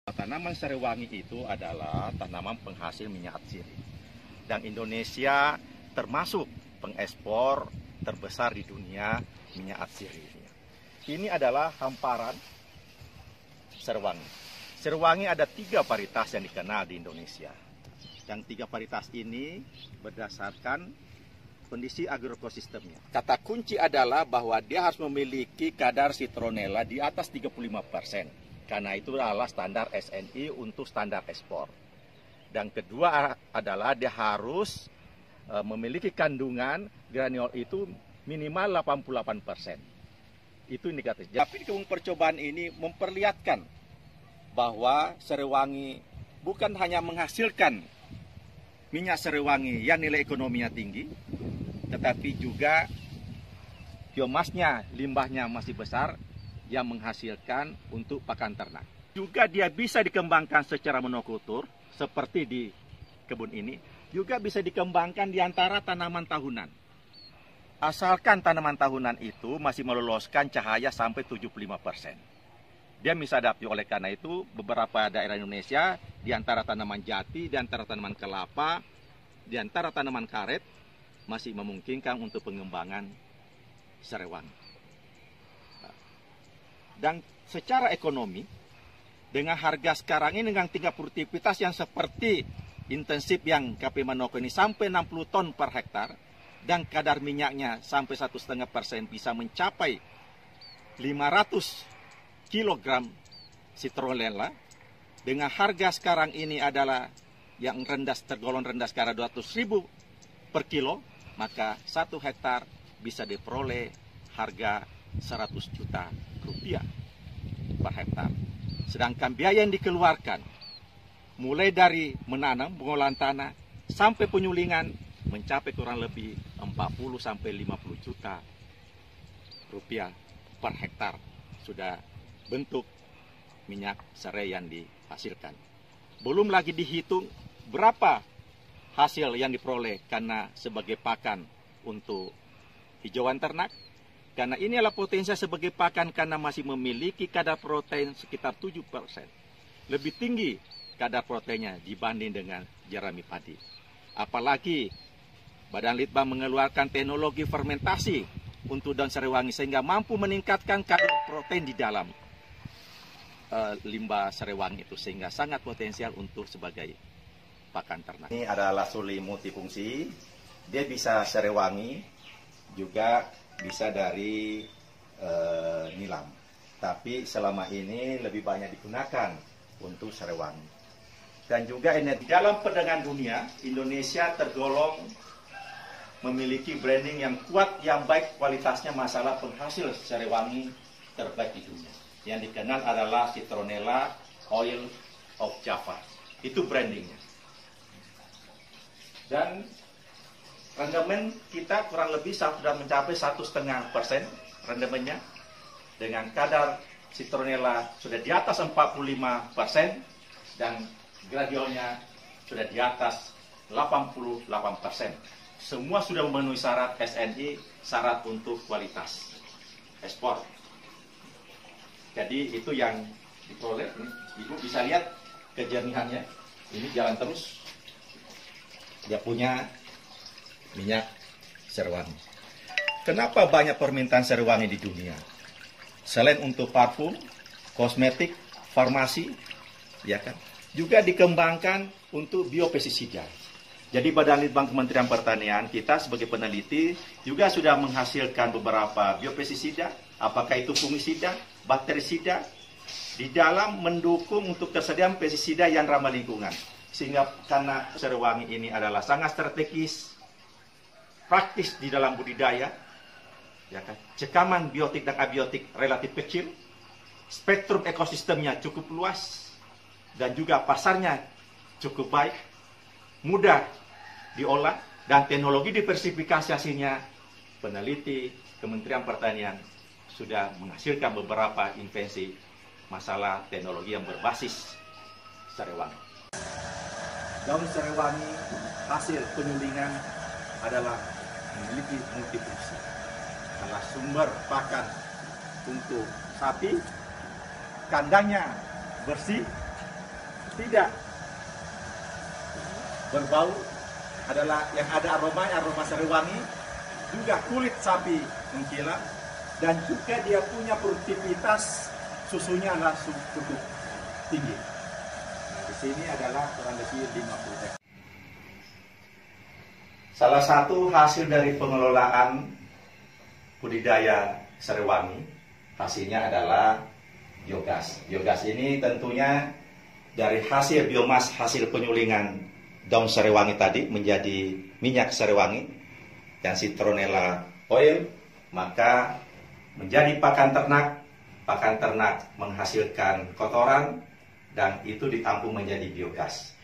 Tanaman serewangi itu adalah tanaman penghasil minyak atsiri. Dan Indonesia termasuk pengekspor terbesar di dunia minyak atsiri. Ini adalah hamparan serewangi. Serewangi ada 3 varietas yang dikenal di Indonesia. Dan 3 varietas ini berdasarkan kondisi agroekosistemnya. Kata kunci adalah bahwa dia harus memiliki kadar citronella di atas 35%. Karena itu adalah standar SNI untuk standar ekspor. Dan kedua adalah dia harus memiliki kandungan granul itu minimal 88%. Itu indikator. Tapi kebun percobaan ini memperlihatkan bahwa serewangi bukan hanya menghasilkan minyak serewangi yang nilai ekonominya tinggi, tetapi juga biomasnya, limbahnya masih besar, yang menghasilkan untuk pakan ternak. Juga dia bisa dikembangkan secara monokultur, seperti di kebun ini. Juga bisa dikembangkan di antara tanaman tahunan. Asalkan tanaman tahunan itu masih meloloskan cahaya sampai 75%. Dia bisa adaptif. Oleh karena itu, beberapa daerah Indonesia, di antara tanaman jati, di antara tanaman kelapa, di antara tanaman karet, masih memungkinkan untuk pengembangan serewangi. Dan secara ekonomi, dengan harga sekarang ini dengan tingkat produktivitas yang seperti intensif yang KP Manoko ini sampai 60 ton per hektar, dan kadar minyaknya sampai 1,5% bisa mencapai 500 kg citronella, dengan harga sekarang ini adalah yang rendah, tergolong rendah sekarang 200.000 per kilo, maka 1 hektar bisa diperoleh harga 100 juta rupiah per hektar. Sedangkan biaya yang dikeluarkan mulai dari menanam, pengolahan tanah sampai penyulingan mencapai kurang lebih 40 sampai 50 juta rupiah per hektar sudah bentuk minyak serai yang dihasilkan. Belum lagi dihitung berapa hasil yang diperoleh karena sebagai pakan untuk hijauan ternak. Karena ini adalah potensi sebagai pakan karena masih memiliki kadar protein sekitar 7%. Lebih tinggi kadar proteinnya dibanding dengan jerami padi. Apalagi Badan Litbang mengeluarkan teknologi fermentasi untuk daun serewangi sehingga mampu meningkatkan kadar protein di dalam limbah serewangi itu sehingga sangat potensial untuk sebagai pakan ternak. Ini adalah suli multifungsi. Dia bisa serewangi, juga bisa dari nilam. Tapi selama ini lebih banyak digunakan untuk serewangi. Dan juga energi. Dalam perdagangan dunia, Indonesia tergolong memiliki branding yang kuat, yang baik kualitasnya masalah penghasil serewangi terbaik di dunia. Yang dikenal adalah Citronella Oil of Java. Itu brandingnya. Dan rendemen kita kurang lebih sudah mencapai 1,5% rendemennya. Dengan kadar Citronella sudah di atas 45% dan gladiolnya sudah di atas 88%. Semua sudah memenuhi syarat SNI, syarat untuk kualitas ekspor. Jadi itu yang diperoleh. Ibu bisa lihat kejernihannya. Ini jalan terus. Dia punya minyak serewangi. Kenapa banyak permintaan serewangi di dunia? Selain untuk parfum, kosmetik, farmasi, ya kan, juga dikembangkan untuk biopestisida. Jadi Badan Litbang Kementerian Pertanian kita sebagai peneliti juga sudah menghasilkan beberapa biopestisida, apakah itu fungisida, bakterisida, di dalam mendukung untuk kesediaan pestisida yang ramah lingkungan. Sehingga karena serewangi ini adalah sangat strategis, praktis di dalam budidaya, ya kan? Cekaman biotik dan abiotik relatif kecil, spektrum ekosistemnya cukup luas, dan juga pasarnya cukup baik, mudah diolah, dan teknologi diversifikasi hasilnya. Peneliti Kementerian Pertanian sudah menghasilkan beberapa invensi masalah teknologi yang berbasis serewangi. Daun serewangi hasil penyulingan adalah memiliki multifungsi. Adalah sumber pakan untuk sapi, kandangnya bersih, tidak berbau, adalah yang ada aroma sariwangi, juga kulit sapi mengkilap, dan juga dia punya produktivitas susunya adalah cukup tinggi. Nah, di sini adalah kurang lebih 50 hektar. Salah satu hasil dari pengelolaan budidaya sariwangi, hasilnya adalah biogas. Biogas ini tentunya dari hasil biomas, hasil penyulingan daun sariwangi tadi menjadi minyak sariwangi dan citronella oil, maka menjadi pakan ternak menghasilkan kotoran dan itu ditampung menjadi biogas.